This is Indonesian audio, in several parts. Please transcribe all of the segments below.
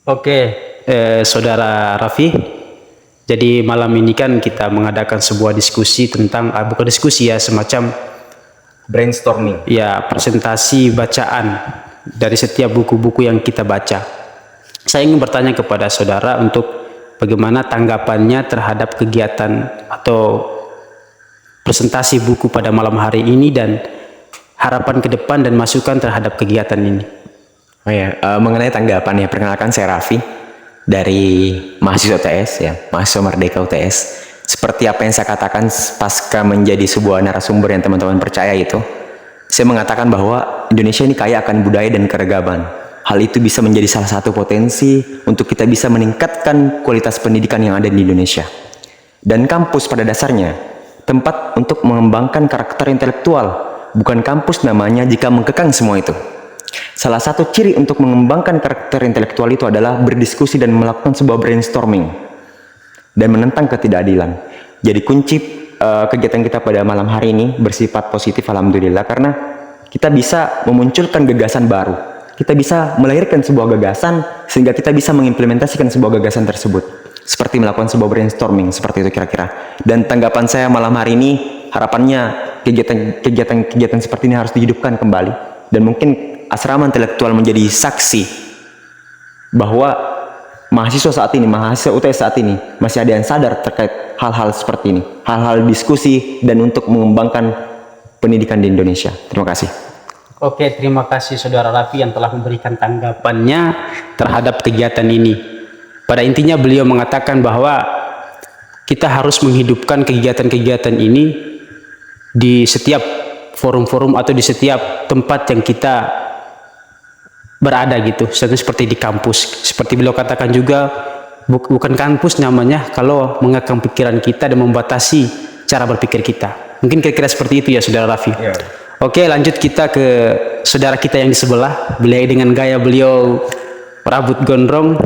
Oke, Saudara Raffi. Jadi malam ini kan kita mengadakan sebuah diskusi tentang, bukan diskusi ya, semacam Brainstorming. ya presentasi bacaan dari setiap buku-buku yang kita baca. Saya ingin bertanya kepada saudara untuk bagaimana tanggapannya terhadap kegiatan atau presentasi buku pada malam hari ini dan harapan ke depan dan masukan terhadap kegiatan ini. Oh ya, mengenai tanggapan ya, perkenalkan saya Raffi dari mahasiswa UTS ya, mahasiswa Merdeka UTS. Seperti apa yang saya katakan pasca menjadi sebuah narasumber yang teman-teman percaya itu, saya mengatakan bahwa Indonesia ini kaya akan budaya dan keragaman. Hal itu bisa menjadi salah satu potensi untuk kita bisa meningkatkan kualitas pendidikan yang ada di Indonesia. Dan kampus pada dasarnya tempat untuk mengembangkan karakter intelektual, bukan kampus namanya jika mengekang semua itu. Salah satu ciri untuk mengembangkan karakter intelektual itu adalah berdiskusi dan melakukan sebuah brainstorming dan menentang ketidakadilan. Jadi kunci kegiatan kita pada malam hari ini bersifat positif, alhamdulillah, karena kita bisa memunculkan gagasan baru. Kita bisa melahirkan sebuah gagasan sehingga kita bisa mengimplementasikan sebuah gagasan tersebut. Seperti melakukan sebuah brainstorming, seperti itu kira-kira. Dan tanggapan saya malam hari ini, harapannya kegiatan seperti ini harus dihidupkan kembali. Dan mungkin asrama intelektual menjadi saksi bahwa mahasiswa saat ini, mahasiswa UTS saat ini masih ada yang sadar terkait hal-hal seperti ini, hal-hal diskusi dan untuk mengembangkan pendidikan di Indonesia. Terima kasih. Oke, terima kasih Saudara Raffi yang telah memberikan tanggapannya terhadap kegiatan ini. Pada intinya beliau mengatakan bahwa kita harus menghidupkan kegiatan-kegiatan ini di setiap forum-forum atau di setiap tempat yang kita berada gitu, seperti di kampus. Seperti beliau katakan juga, bukan kampus namanya kalau mengekang pikiran kita dan membatasi cara berpikir kita. Mungkin kira-kira seperti itu ya Saudara Raffi. Ya. Oke, lanjut kita ke saudara kita yang di sebelah. Beliau dengan gaya beliau rambut gondrong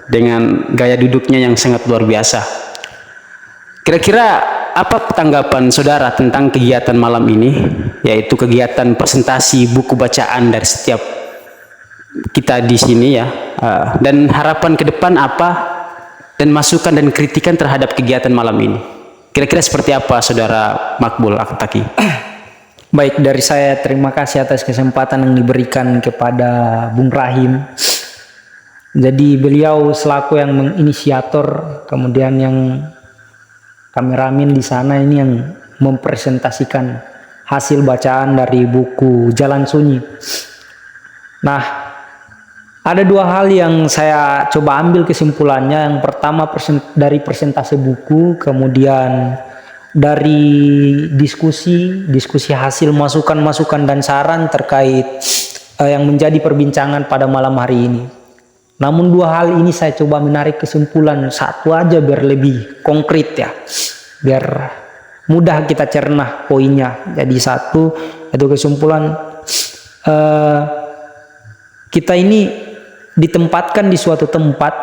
dengan gaya duduknya yang sangat luar biasa. Kira-kira apa tanggapan saudara tentang kegiatan malam ini, yaitu kegiatan presentasi buku bacaan dari setiap kita di sini ya, dan harapan ke depan apa, dan masukan dan kritikan terhadap kegiatan malam ini. Kira-kira seperti apa Saudara Makbul Aktaki? Baik, dari saya terima kasih atas kesempatan yang diberikan kepada Bung Rahim. Jadi beliau selaku yang menginisiator, kemudian yang kameramen di sana ini yang mempresentasikan hasil bacaan dari buku Jalan Sunyi. Nah, ada dua hal yang saya coba ambil kesimpulannya. Yang pertama dari presentasi buku, kemudian dari diskusi hasil masukan-masukan dan saran terkait yang menjadi perbincangan pada malam hari ini. Namun dua hal ini saya coba menarik kesimpulan satu aja biar lebih konkret ya, biar mudah kita cerna poinnya. Jadi satu itu kesimpulan, kita ini ditempatkan di suatu tempat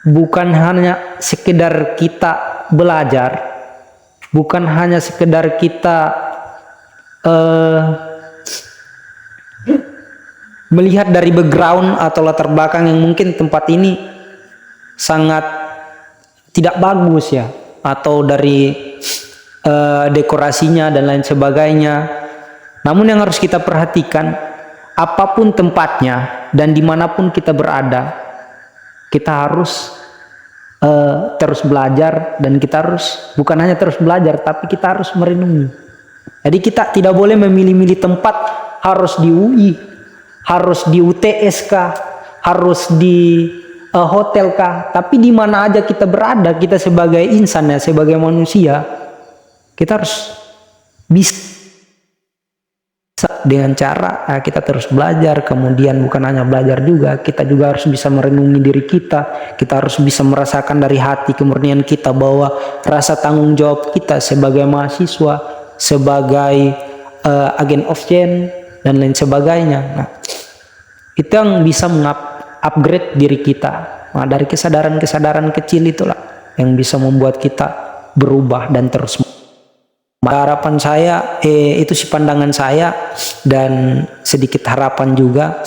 bukan hanya sekedar kita belajar, bukan hanya sekedar kita melihat dari background atau latar belakang yang mungkin tempat ini sangat tidak bagus ya, atau dari dekorasinya dan lain sebagainya. Namun yang harus kita perhatikan, apapun tempatnya dan dimanapun kita berada, kita harus terus belajar, dan kita harus bukan hanya terus belajar, tapi kita harus merenungi. Jadi kita tidak boleh memilih-milih tempat, harus di UI, harus di UTS kah, harus di hotel kah, tapi di mana aja kita berada, kita sebagai insan ya, sebagai manusia, kita harus bisa dengan cara kita terus belajar. Kemudian bukan hanya belajar juga, kita juga harus bisa merenungi diri kita. Kita harus bisa merasakan dari hati kemurnian kita bahwa rasa tanggung jawab kita sebagai mahasiswa, sebagai agen of change dan lain sebagainya. Nah, itu yang bisa mengupgrade diri kita. Nah, dari kesadaran-kesadaran kecil itulah yang bisa membuat kita berubah dan terus. Harapan saya, itu sih pandangan saya, dan sedikit harapan juga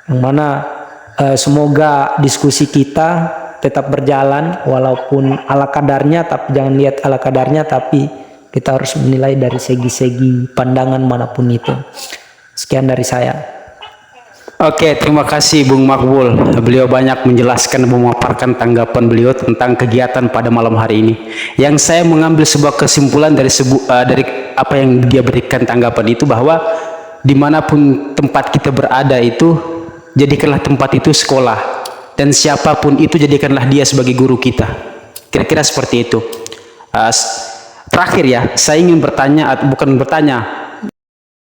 yang mana Semoga diskusi kita tetap berjalan walaupun ala kadarnya, tapi jangan lihat ala kadarnya, tapi kita harus menilai dari segi-segi pandangan manapun itu. Sekian dari saya. Oke, terima kasih Bung Makbul. Beliau banyak menjelaskan, memaparkan tanggapan beliau tentang kegiatan pada malam hari ini. Yang saya mengambil sebuah kesimpulan dari dari apa yang dia berikan tanggapan itu, bahwa dimanapun tempat kita berada itu, jadikanlah tempat itu sekolah, dan siapapun itu jadikanlah dia sebagai guru kita. Kira-kira seperti itu. Terakhir ya, saya ingin bertanya, bukan bertanya,